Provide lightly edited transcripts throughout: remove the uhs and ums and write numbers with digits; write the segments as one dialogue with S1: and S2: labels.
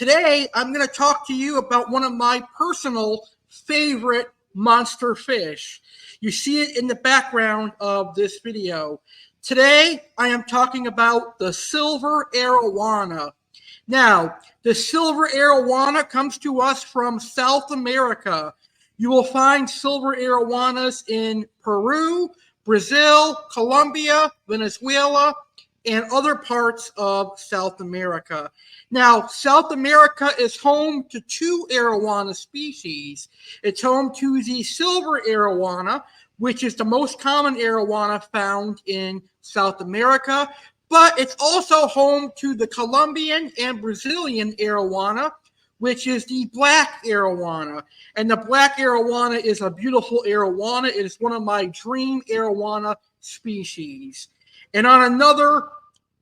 S1: Today, I'm going to talk to you about one of my personal favorite monster fish. You see it in the background of this video. Today, I am talking about the Silver Arowana. Now, the Silver Arowana comes to us from South America. You will find Silver Arowanas in Peru, Brazil, Colombia, Venezuela, and other parts of South America. Now, South America is home to two arowana species. It's home to the Silver Arowana, which is the most common arowana found in South America, but it's also home to the Colombian and Brazilian arowana, which is the black arowana. And the black arowana is a beautiful arowana. It is one of my dream arowana species. And on another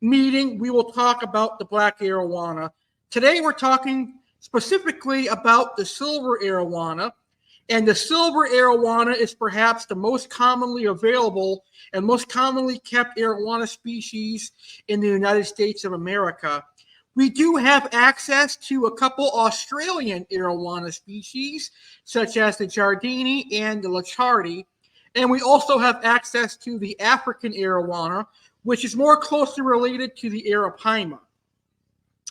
S1: meeting, we will talk about the black arowana. Today, we're talking specifically about the silver arowana. And the silver arowana is perhaps the most commonly available and most commonly kept arowana species in the United States of America. We do have access to a couple Australian arowana species, such as the Jardini and the Lichardi. And we also have access to the African arowana, which is more closely related to the Arapaima.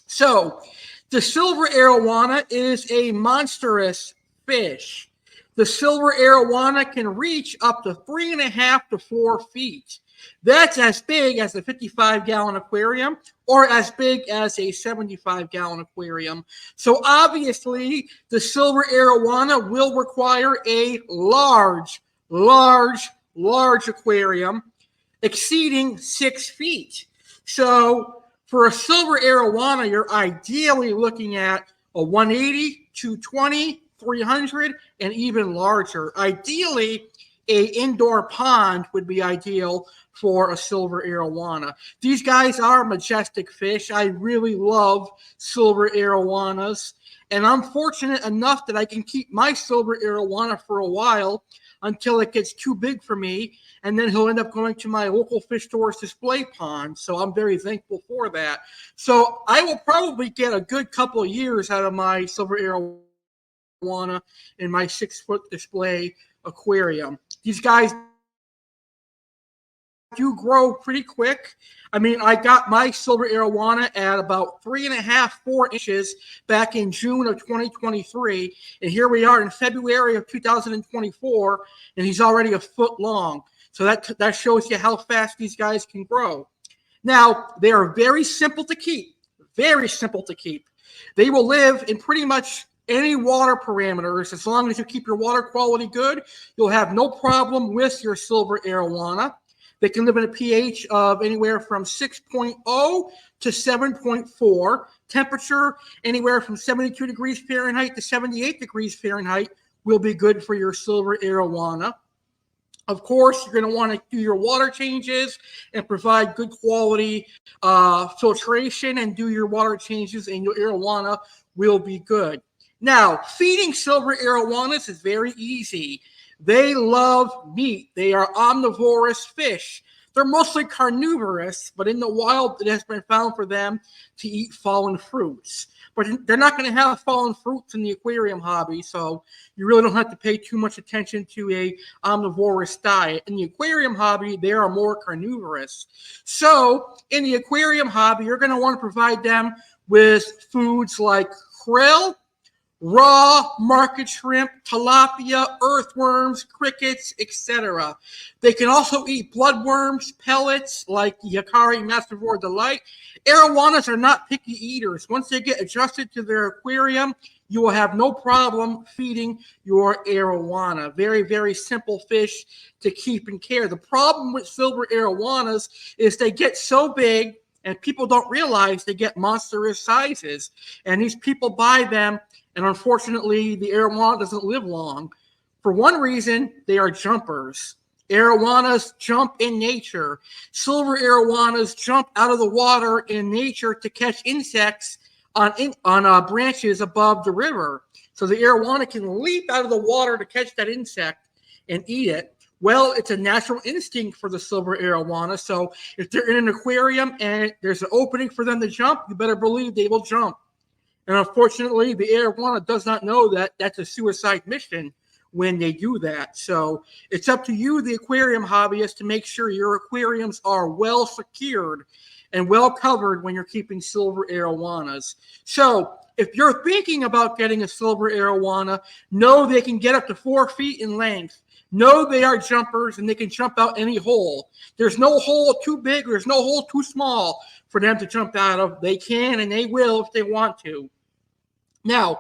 S1: So, the silver arowana is a monstrous fish. The silver arowana can reach up to 3.5 to 4 feet. That's as big as a 55-gallon aquarium or as big as a 75-gallon aquarium. So obviously, the silver arowana will require a large aquarium exceeding 6 feet. So for a silver arowana, you're ideally looking at a 180, 220, 300, and even larger. Ideally, an indoor pond would be ideal for a silver arowana. These guys are majestic fish. I really love silver arowanas, and I'm fortunate enough that I can keep my silver arowana for a while until it gets too big for me, and then he'll end up going to my local fish store's display pond. So I'm very thankful for that. So I will probably get a good couple of years out of my silver arowana in my 6-foot display aquarium. These guys do grow pretty quick. I mean, I got my silver arowana at about 3.5, 4 inches back in June of 2023. And here we are in February of 2024, and he's already a foot long. So that shows you how fast these guys can grow. Now, they are very simple to keep. Very simple to keep. They will live in pretty much any water parameters. As long as you keep your water quality good, you'll have no problem with your silver arowana. They can live in a pH of anywhere from 6.0 to 7.4. Temperature anywhere from 72 degrees Fahrenheit to 78 degrees Fahrenheit will be good for your silver arowana. Of course, you're going to want to do your water changes and provide good quality filtration and do your water changes, and your arowana will be good. Now, feeding silver arowanas is very easy. They love meat. They are omnivorous fish. They're mostly carnivorous, but in the wild, it has been found for them to eat fallen fruits. But they're not going to have fallen fruits in the aquarium hobby, so you really don't have to pay too much attention to a omnivorous diet. In the aquarium hobby, they are more carnivorous. So in the aquarium hobby, you're going to want to provide them with foods like krill, raw market shrimp, tilapia, earthworms, crickets, etc. They can also eat bloodworms, pellets like Yakari Mastervore Delight. Arowanas are not picky eaters. Once they get adjusted to their aquarium, you will have no problem feeding your arowana. Very, very simple fish to keep and care. The problem with silver arowanas is they get so big, and people don't realize they get monstrous sizes. And these people buy them, and unfortunately, the arowana doesn't live long. For one reason, they are jumpers. Arowanas jump in nature. Silver arowanas jump out of the water in nature to catch insects on branches above the river. So the arowana can leap out of the water to catch that insect and eat it. Well, it's a natural instinct for the silver arowana. So if they're in an aquarium and there's an opening for them to jump, you better believe they will jump. And unfortunately, the arowana does not know that that's a suicide mission when they do that. So it's up to you, the aquarium hobbyist, to make sure your aquariums are well secured and well covered when you're keeping silver arowanas. So if you're thinking about getting a silver arowana, know they can get up to 4 feet in length. Know they are jumpers and they can jump out any hole. There's no hole too big, there's no hole too small for them to jump out of. They can and they will if they want to. Now,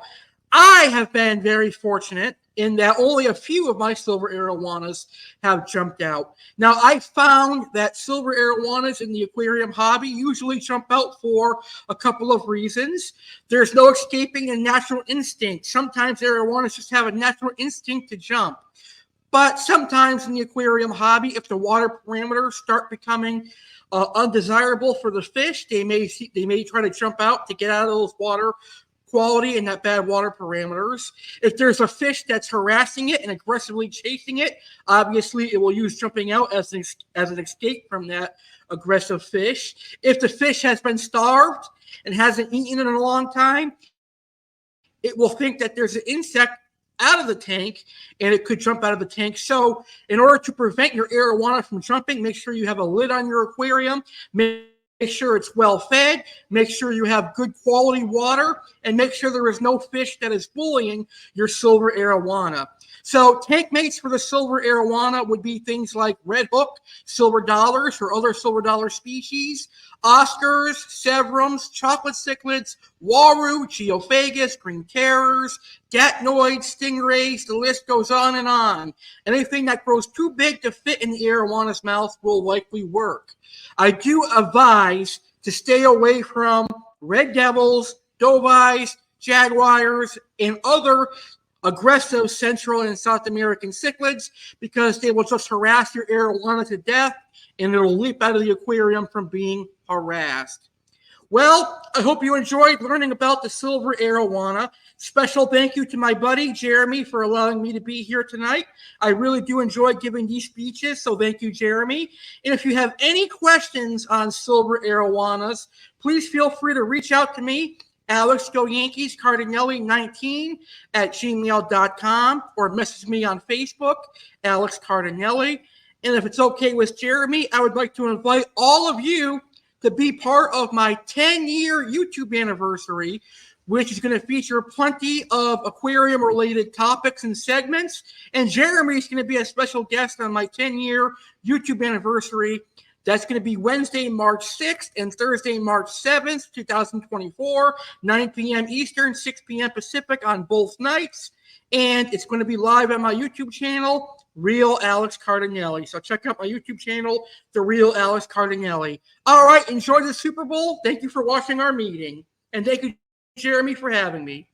S1: I have been very fortunate in that only a few of my silver arowanas have jumped out. Now, I found that silver arowanas in the aquarium hobby usually jump out for a couple of reasons. There's no escaping a natural instinct. Sometimes arowanas just have a natural instinct to jump. But sometimes in the aquarium hobby, if the water parameters start becoming undesirable for the fish, they may try to jump out to get out of those water quality and that bad water parameters. If there's a fish that's harassing it and aggressively chasing it, obviously it will use jumping out as an escape from that aggressive fish. If the fish has been starved and hasn't eaten in a long time, it will think that there's an insect out of the tank and it could jump out of the tank. So in order to prevent your arowana from jumping, make sure you have a lid on your aquarium. Make sure it's well fed, make sure you have good quality water, and make sure there is no fish that is bullying your silver arowana. So tank mates for the silver arowana would be things like red hook, silver dollars, or other silver dollar species, Oscars, Severums, chocolate cichlids, waru, geophagus, green terrors, datnoids, stingrays, the list goes on and on. Anything that grows too big to fit in the arawana's mouth will likely work. I do advise to stay away from red devils, dovies, jaguars, and other aggressive Central and South American cichlids because they will just harass your arowana to death and it'll leap out of the aquarium from being harassed. Well, I hope you enjoyed learning about the silver arowana. Special thank you to my buddy Jeremy for allowing me to be here tonight. I really do enjoy giving these speeches, so thank you, Jeremy. And if you have any questions on silver arowanas, please feel free to reach out to me, Alex Go Yankees Cardinale 19 at gmail.com, or message me on Facebook, Alex Cardinale. And if it's okay with Jeremy, I would like to invite all of you to be part of my 10-year YouTube anniversary, which is going to feature plenty of aquarium-related topics and segments. And Jeremy's going to be a special guest on my 10-year YouTube anniversary. That's going to be Wednesday, March 6th and Thursday, March 7th, 2024, 9 p.m. Eastern, 6 p.m. Pacific on both nights. And it's going to be live on my YouTube channel, Real Alex Cardinale. So check out my YouTube channel, The Real Alex Cardinale. All right, enjoy the Super Bowl. Thank you for watching our meeting. And thank you, Jeremy, for having me.